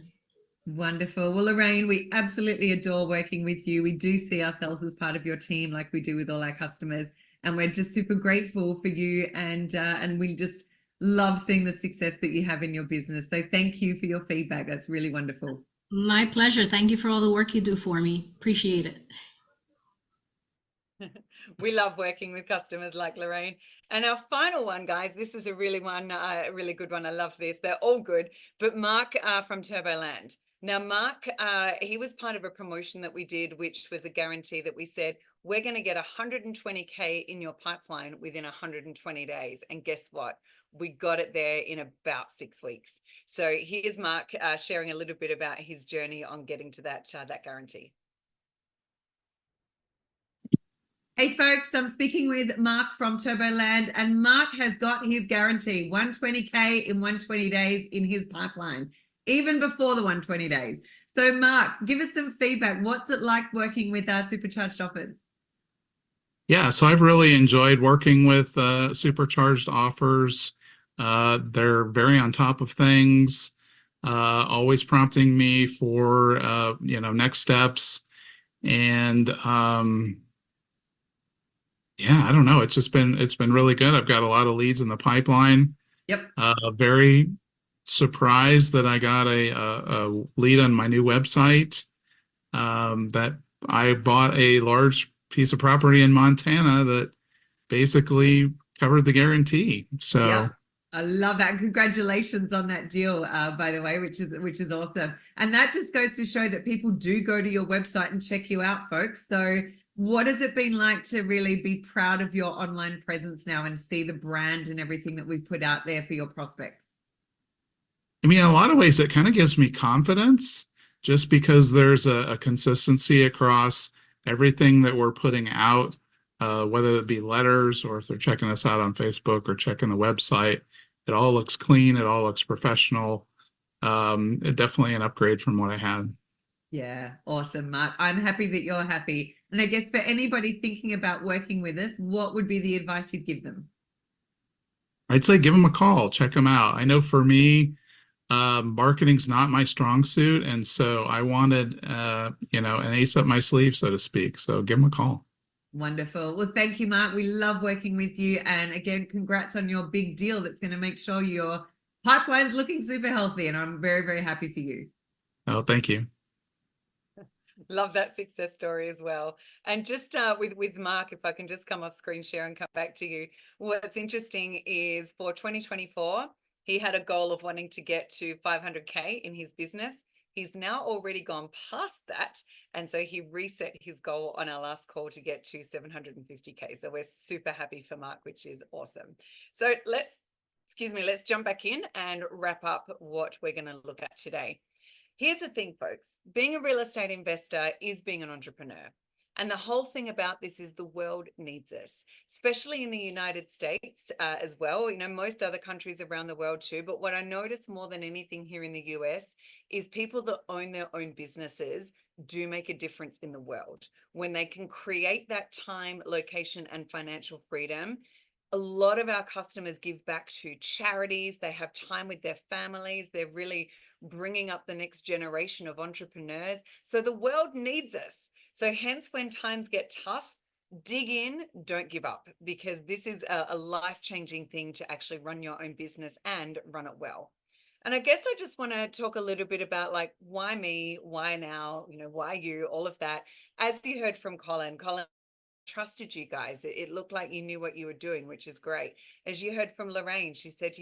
Wonderful. Well, Lorraine, we absolutely adore working with you. We do see ourselves as part of your team, like we do with all our customers, and we're just super grateful for you, and we just love seeing the success that you have in your business. So thank you for your feedback. That's really wonderful. My pleasure. Thank you for all the work you do for me. Appreciate it. We love working with customers like Lorraine. And our final one, guys, this is a really good one. I love this. They're all good. But Mark from Turboland. Now, Mark, he was part of a promotion that we did, which was a guarantee that we said, we're going to get 120K in your pipeline within 120 days. And guess what? We got it there in about 6 weeks. So here's Mark sharing a little bit about his journey on getting to that guarantee. Hey folks, I'm speaking with Mark from Turboland, and Mark has got his guarantee, 120K in 120 days in his pipeline, even before the 120 days. So Mark, give us some feedback. What's it like working with our Supercharged offers? Yeah, so I've really enjoyed working with Supercharged offers. They're very on top of things, always prompting me for next steps. And yeah, I don't know. It's been really good. I've got a lot of leads in the pipeline. Yep. Very surprised that I got a lead on my new website. That I bought a large piece of property in Montana that basically covered the guarantee. So yeah, I love that. Congratulations on that deal, by the way, which is awesome. And that just goes to show that people do go to your website and check you out, folks. So what has it been like to really be proud of your online presence now and see the brand and everything that we've put out there for your prospects? I mean, in a lot of ways, it kind of gives me confidence just because there's a consistency across everything that we're putting out, whether it be letters or if they're checking us out on Facebook or checking the website. It all looks clean. It all looks professional. Definitely an upgrade from what I had. Yeah, awesome, Mark. I'm happy that you're happy. And I guess for anybody thinking about working with us, what would be the advice you'd give them? I'd say give them a call, check them out. I know for me, marketing's not my strong suit, and so I wanted, an ace up my sleeve, so to speak. So give them a call. Wonderful. Well, thank you, Mark. We love working with you. And again, congrats on your big deal that's going to make sure your pipeline's looking super healthy. And I'm very, very happy for you. Oh, thank you. Love that success story as well. And just with Mark, if I can just come off screen share and come back to you. What's interesting is for 2024, he had a goal of wanting to get to 500K in his business. He's now already gone past that. And so he reset his goal on our last call to get to 750K. So we're super happy for Mark, which is awesome. So let's jump back in and wrap up what we're going to look at today. Here's the thing, folks. Being a real estate investor is being an entrepreneur. And the whole thing about this is the world needs us, especially in the United States as well. Most other countries around the world too. But what I notice more than anything here in the US is people that own their own businesses do make a difference in the world. When they can create that time, location, and financial freedom, a lot of our customers give back to charities. They have time with their families. They're really bringing up the next generation of entrepreneurs. So the world needs us. So hence, when times get tough, dig in, don't give up, because this is a life-changing thing to actually run your own business and run it well. And I guess I just want to talk a little bit about like, why me, why now, why you, all of that. As you heard from Colin trusted you guys. It looked like you knew what you were doing, which is great. As you heard from Lorraine, she said,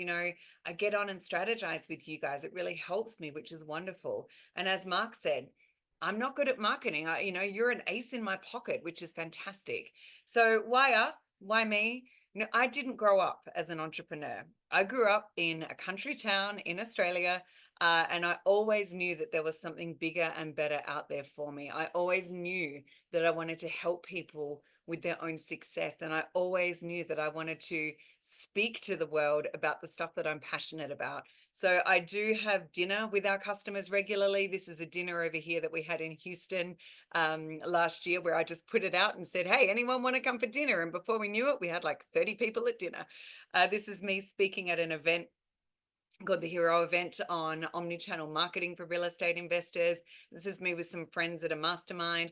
I get on and strategize with you guys. It really helps me, which is wonderful. And as Mark said, I'm not good at marketing. You're an ace in my pocket, which is fantastic. So why us? Why me? I didn't grow up as an entrepreneur. I grew up in a country town in Australia. And I always knew that there was something bigger and better out there for me. I always knew that I wanted to help people with their own success. And I always knew that I wanted to speak to the world about the stuff that I'm passionate about. So I do have dinner with our customers regularly. This is a dinner over here that we had in Houston last year, where I just put it out and said, hey, anyone want to come for dinner? And before we knew it, we had like 30 people at dinner. This is me speaking at an event called the Hero Event on omni-channel marketing for real estate investors. This is me with some friends at a mastermind.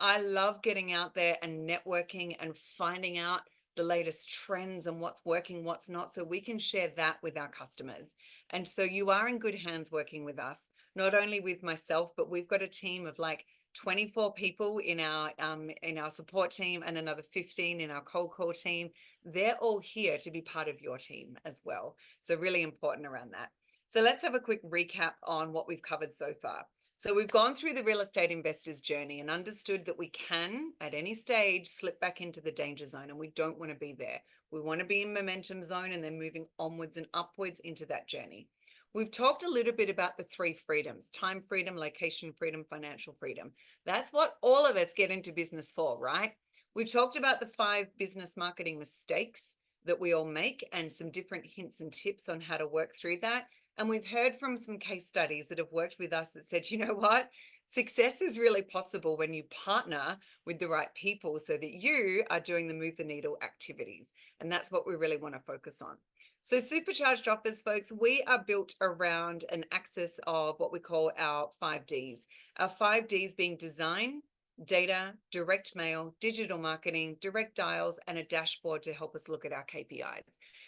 I love getting out there and networking and finding out the latest trends and what's working, what's not, so we can share that with our customers. And so you are in good hands working with us, not only with myself, but we've got a team of like 24 people in our support team and another 15 in our cold call team. They're all here to be part of your team as well. So really important around that. So let's have a quick recap on what we've covered so far. So we've gone through the real estate investor's journey and understood that we can, at any stage, slip back into the danger zone, and we don't want to be there. We want to be in momentum zone and then moving onwards and upwards into that journey. We've talked a little bit about the 3 freedoms: time freedom, location freedom, financial freedom. That's what all of us get into business for, right? We've talked about the 5 business marketing mistakes that we all make and some different hints and tips on how to work through that. And we've heard from some case studies that have worked with us that said, you know what? Success is really possible when you partner with the right people so that you are doing the move the needle activities. And that's what we really want to focus on. So Supercharged offers, folks, we are built around an axis of what we call our 5 Ds. Our 5 Ds being design, data, direct mail, digital marketing, direct dials, and a dashboard to help us look at our KPIs.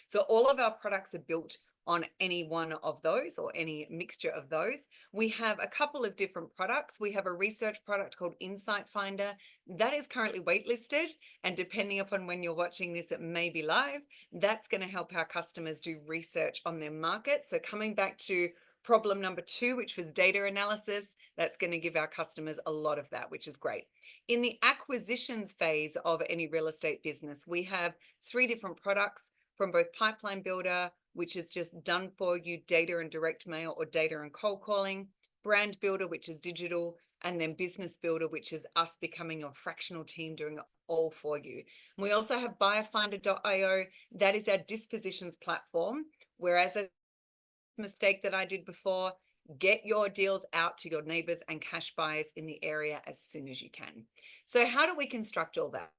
So all of our products are built on any one of those or any mixture of those. We have a couple of different products. We have a research product called Insight Finder that is currently waitlisted, and depending upon when you're watching this, it may be live. That's going to help our customers do research on their market. So coming back to problem number 2, which was data analysis, that's going to give our customers a lot of that, which is great. In the acquisitions phase of any real estate business, we have 3 different products from both Pipeline Builder, which is just done for you data and direct mail or data and cold calling, Brand Builder, which is digital, and then Business Builder, which is us becoming your fractional team doing it all for you. And we also have buyerfinder.io. That is our dispositions platform, whereas a mistake that I did before, get your deals out to your neighbors and cash buyers in the area as soon as you can. So how do we construct all that?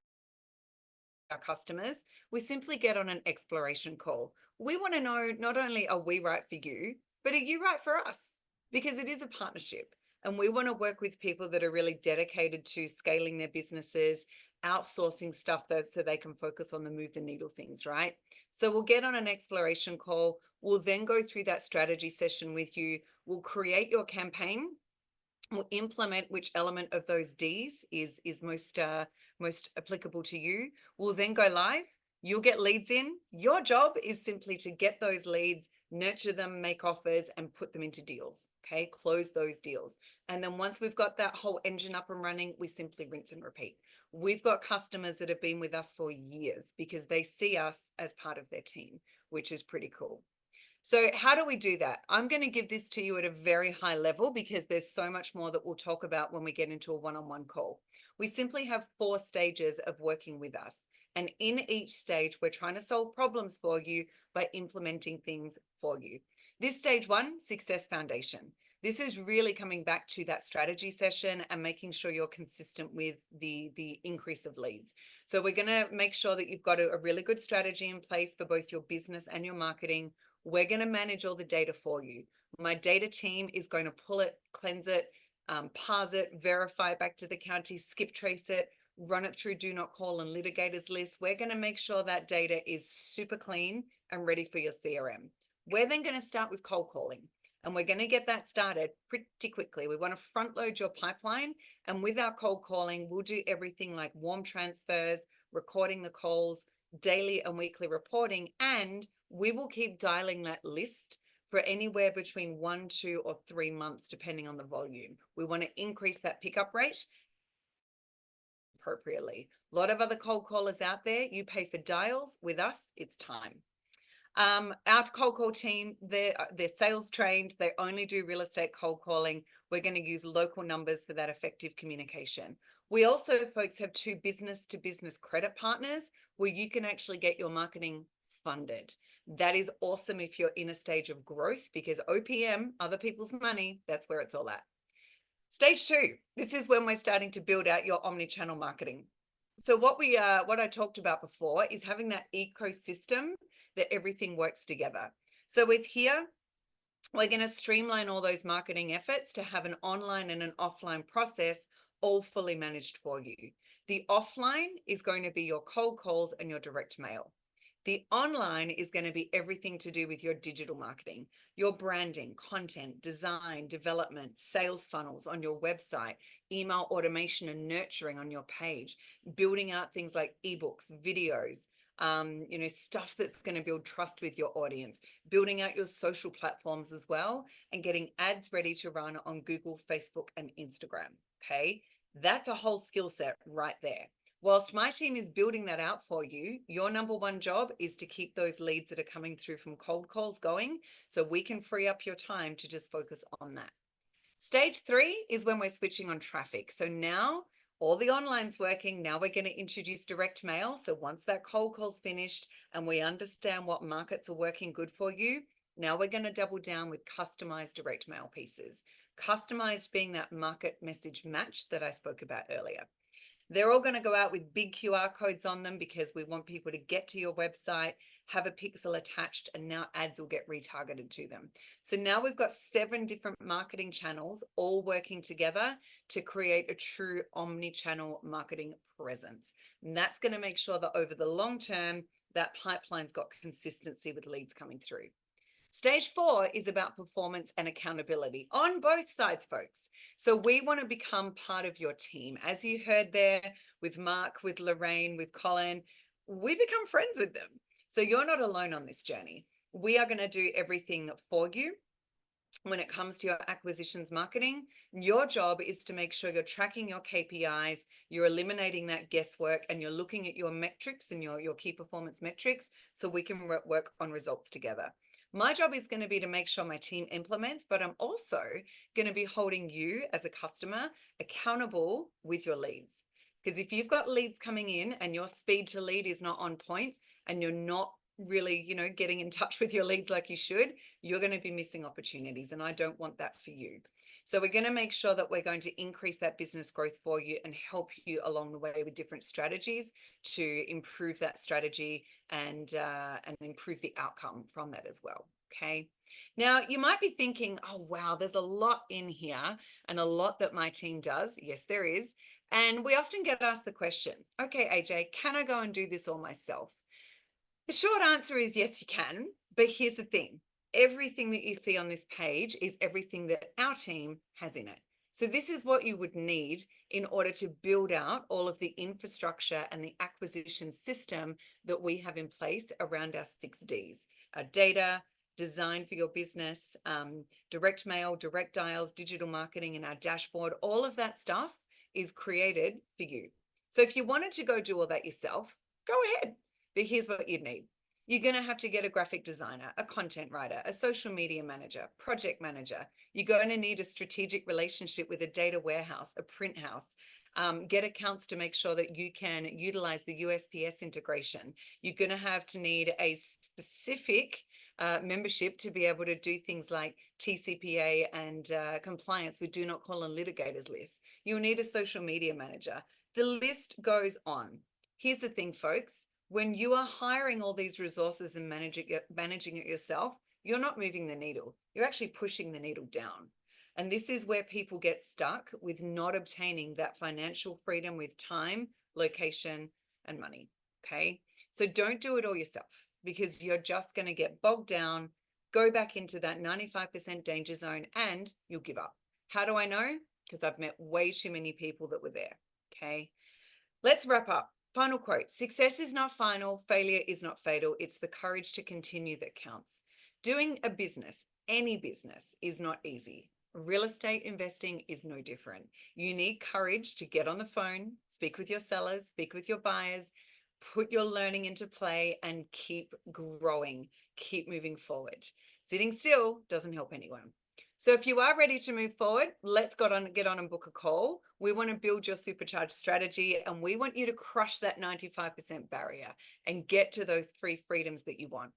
our customers, we simply get on an exploration call. We want to know not only are we right for you, but are you right for us? Because it is a partnership. And we want to work with people that are really dedicated to scaling their businesses, outsourcing stuff so they can focus on the move the needle things, right? So we'll get on an exploration call. We'll then go through that strategy session with you. We'll create your campaign. We'll implement which element of those D's is most applicable to you. We'll then go live. You'll get leads in. Your job is simply to get those leads, nurture them, make offers, and put them into deals. Okay, close those deals. And then once we've got that whole engine up and running, we simply rinse and repeat. We've got customers that have been with us for years because they see us as part of their team, which is pretty cool. So how do we do that? I'm going to give this to you at a very high level because there's so much more that we'll talk about when we get into a one-on-one call. We simply have 4 stages of working with us. And in each stage, we're trying to solve problems for you by implementing things for you. This stage 1, success foundation. This is really coming back to that strategy session and making sure you're consistent with the increase of leads. So we're going to make sure that you've got a really good strategy in place for both your business and your marketing. We're going to manage all the data for you. My data team is going to pull it, cleanse it, parse it, verify it back to the county, skip trace it, run it through do not call and litigators list. We're going to make sure that data is super clean and ready for your CRM. We're then going to start with cold calling, and we're going to get that started pretty quickly. We want to front load your pipeline, and with our cold calling, we'll do everything like warm transfers, recording the calls, daily and weekly reporting, and we will keep dialing that list for anywhere between 1, 2, or 3 months, depending on the volume. We want to increase that pickup rate appropriately. A lot of other cold callers out there, you pay for dials. With us, it's time. Our cold call team, they're sales trained. They only do real estate cold calling. We're going to use local numbers for that effective communication. We also, folks, have 2 business-to-business credit partners where you can actually get your marketing funded. That is awesome if you're in a stage of growth, because OPM, other people's money, that's where it's all at. Stage 2, this is when we're starting to build out your omni-channel marketing. So what I talked about before is having that ecosystem that everything works together. So with here, we're going to streamline all those marketing efforts to have an online and an offline process all fully managed for you. The offline is going to be your cold calls and your direct mail. The online is going to be everything to do with your digital marketing, your branding, content, design, development, sales funnels on your website, email automation and nurturing on your page, building out things like ebooks, videos, stuff that's going to build trust with your audience, building out your social platforms as well, and getting ads ready to run on Google, Facebook, and Instagram. Okay, that's a whole skill set right there. Whilst my team is building that out for you, your number 1 job is to keep those leads that are coming through from cold calls going, so we can free up your time to just focus on that. Stage 3 is when we're switching on traffic. So now all the online's working. Now we're going to introduce direct mail. So once that cold call's finished and we understand what markets are working good for you, now we're going to double down with customized direct mail pieces. Customized being that market message match that I spoke about earlier. They're all going to go out with big QR codes on them because we want people to get to your website, have a pixel attached, and now ads will get retargeted to them. So now we've got 7 different marketing channels all working together to create a true omni-channel marketing presence. And that's going to make sure that over the long term, that pipeline's got consistency with leads coming through. Stage 4 is about performance and accountability on both sides, folks. So we want to become part of your team. As you heard there with Mark, with Lorraine, with Colin, we become friends with them. So you're not alone on this journey. We are going to do everything for you. When it comes to your acquisitions marketing, your job is to make sure you're tracking your KPIs, you're eliminating that guesswork, and you're looking at your metrics and your key performance metrics so we can work on results together. My job is going to be to make sure my team implements, but I'm also going to be holding you as a customer accountable with your leads. Because if you've got leads coming in and your speed to lead is not on point and you're not really, getting in touch with your leads like you should, you're going to be missing opportunities. And I don't want that for you. So we're going to make sure that we're going to increase that business growth for you and help you along the way with different strategies to improve that strategy and improve the outcome from that as well. Okay. Now you might be thinking, oh, wow, there's a lot in here and a lot that my team does. Yes, there is. And we often get asked the question, okay, AJ, can I go and do this all myself? The short answer is yes, you can. But here's the thing. Everything that you see on this page is everything that our team has in it. So this is what you would need in order to build out all of the infrastructure and the acquisition system that we have in place around our 6Ds, our data, design for your business, direct mail, direct dials, digital marketing, and our dashboard. All of that stuff is created for you. So if you wanted to go do all that yourself, go ahead. But here's what you'd need. You're going to have to get a graphic designer, a content writer, a social media manager, project manager. You're going to need a strategic relationship with a data warehouse, a print house. Get accounts to make sure that you can utilize the USPS integration. You're going to have to need a specific membership to be able to do things like TCPA and compliance with do not call on litigators list. You'll need a social media manager. The list goes on. Here's the thing, folks. When you are hiring all these resources and managing it yourself, you're not moving the needle. You're actually pushing the needle down. And this is where people get stuck with not obtaining that financial freedom with time, location, and money. Okay. So don't do it all yourself because you're just going to get bogged down, go back into that 95% danger zone, and you'll give up. How do I know? Because I've met way too many people that were there. Okay. Let's wrap up. Final quote, success is not final, failure is not fatal. It's the courage to continue that counts. Doing a business, any business, is not easy. Real estate investing is no different. You need courage to get on the phone, speak with your sellers, speak with your buyers, put your learning into play, and keep growing, keep moving forward. Sitting still doesn't help anyone. So if you are ready to move forward, let's get on and book a call. We want to build your supercharged strategy and we want you to crush that 95% barrier and get to those 3 freedoms that you want.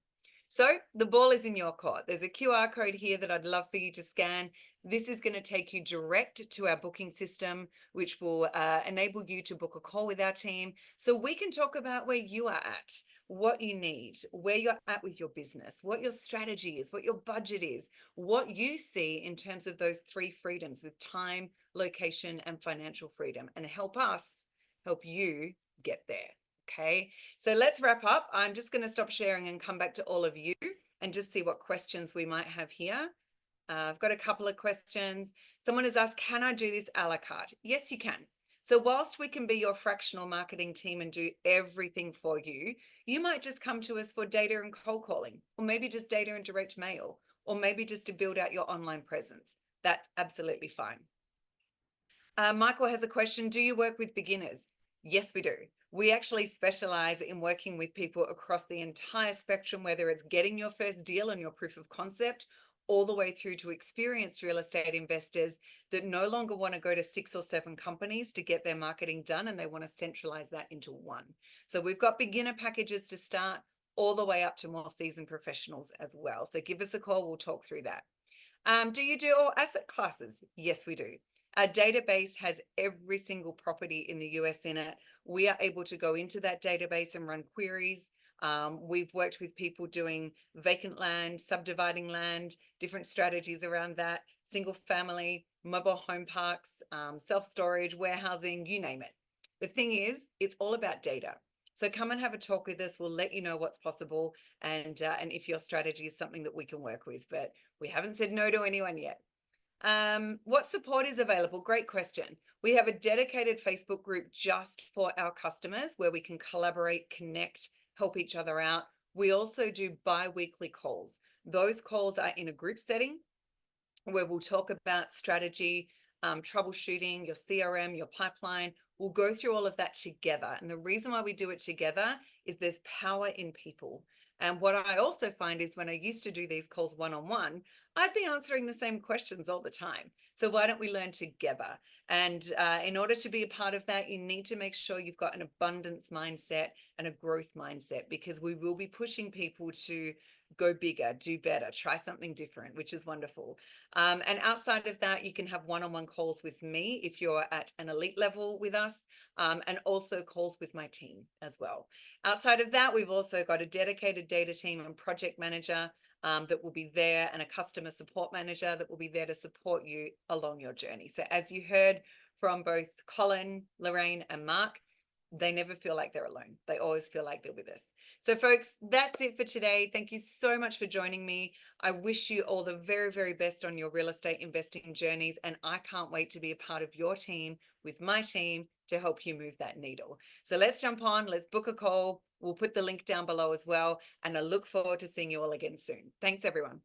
So the ball is in your court. There's a QR code here that I'd love for you to scan. This is going to take you direct to our booking system, which will enable you to book a call with our team so we can talk about where you are at, what you need, where you're at with your business, what your strategy is, what your budget is, what you see in terms of those 3 freedoms with time, location, and financial freedom, and help us help you get there. Okay, so let's wrap up. I'm just going to stop sharing and come back to all of you and just see what questions we might have here. I've got a couple of questions. Someone has asked, can I do this a la carte? Yes, you can. So whilst we can be your fractional marketing team and do everything for you, you might just come to us for data and cold calling, or maybe just data and direct mail, or maybe just to build out your online presence. That's absolutely fine. Michael has a question. Do you work with beginners? Yes, we do. We actually specialize in working with people across the entire spectrum, whether it's getting your first deal and your proof of concept, all the way through to experienced real estate investors that no longer want to go to 6 or 7 companies to get their marketing done, and they want to centralize that into one. So we've got beginner packages to start all the way up to more seasoned professionals as well. So give us a call. We'll talk through that. Do you do all asset classes? Yes, we do. Our database has every single property in the US in it. We are able to go into that database and run queries. We've worked with people doing vacant land, subdividing land, different strategies around that, single family, mobile home parks, self-storage, warehousing, you name it. The thing is, it's all about data. So come and have a talk with us. We'll let you know what's possible and if your strategy is something that we can work with, but we haven't said no to anyone yet. What support is available? Great question. We have a dedicated Facebook group just for our customers where we can collaborate, connect, help each other out. We also do bi-weekly calls. Those calls are in a group setting where we'll talk about strategy, troubleshooting, your CRM, your pipeline. We'll go through all of that together. And the reason why we do it together is there's power in people. And what I also find is when I used to do these calls one-on-one, I'd be answering the same questions all the time. So why don't we learn together? And in order to be a part of that, you need to make sure you've got an abundance mindset and a growth mindset, because we will be pushing people to go bigger, do better, try something different, which is wonderful. And outside of that, you can have one-on-one calls with me if you're at an elite level with us, and also calls with my team as well. Outside of that, we've also got a dedicated data team and project manager that will be there, and a customer support manager that will be there to support you along your journey. So as you heard from both Colin, Lorraine, and Mark, they never feel like they're alone. They always feel like they're with us. So folks, that's it for today. Thank you so much for joining me. I wish you all the very, very best on your real estate investing journeys. And I can't wait to be a part of your team with my team to help you move that needle. So let's jump on, let's book a call. We'll put the link down below as well. And I look forward to seeing you all again soon. Thanks, everyone.